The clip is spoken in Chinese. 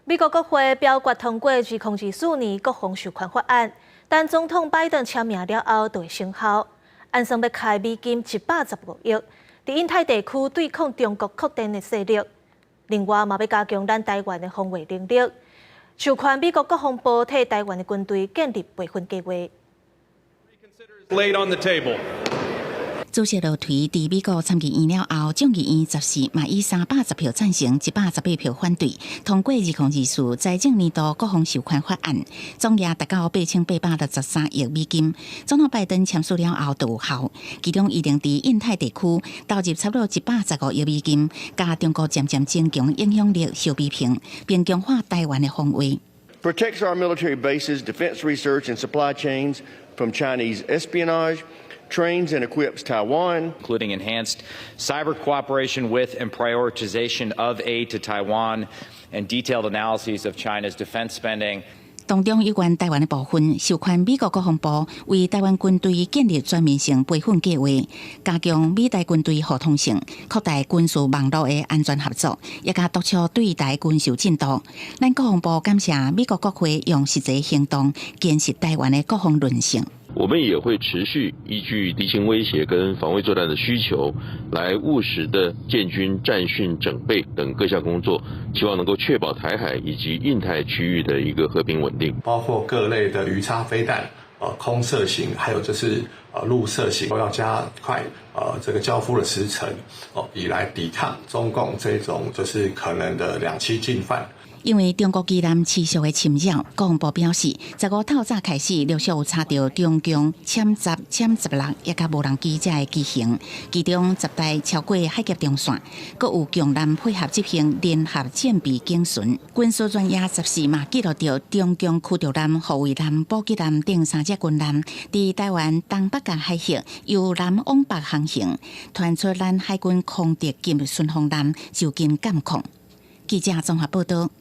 美国国会表决通过2024年国防授权法案，但总统拜登签名了后就会生效。案算要开美金115亿，伫印太地区对抗中国扩大的势力。另外，嘛要加强咱台湾的防卫能力，授权美国国防部替台湾的军队建立备份计划。Laid on the table. 主席罗推伫美国参议院了后，众议院14嘛以310票赞成、118票反对，通过2024财政年度国防授权法案，总额达到8863亿美金。总统拜登签署了后就有效，其中预定伫印太地区投入差不多115亿美金，加中国渐渐增强影响力相比平，并强化台湾的防卫。Protects our military bases, defense research, and supply chains from Chinese espionage. Trains and equips Taiwan, including enhanced cyber cooperation with and prioritization of aid to Taiwan, and detailed analyses of China's defense spending. 当中有关台湾的部分，授权美国国防部为台湾军队建立全面性备份计划，加强美台军队互通性，扩大军事网络的安全合作，也加督促对台军售进度。咱国防部感谢美国国会用实际行动坚持台湾的国防韧性。我们也会持续依据敌情威胁跟防卫作战的需求，来务实的建军战训整备等各项工作，希望能够确保台海以及印太区域的一个和平稳定。包括各类的鱼叉飞弹、空射型，还有就是陆射型，都要加快这个交付的时程，以来抵抗中共这种就是可能的两栖进犯。因为中国机舰持续的侵扰，国防部表示，15透早开始陆续有查到中共歼10、歼16也甲无人机车的机型，其中10台超过海峡中线，阁有强舰配合执行联合舰备警巡。军事专业14嘛记录到中共驱逐舰、护卫舰、补给舰等3只军舰，伫台湾东北角海峡由南往北航行，传出咱海军空敌级巡防舰就近监控。记者综合报道。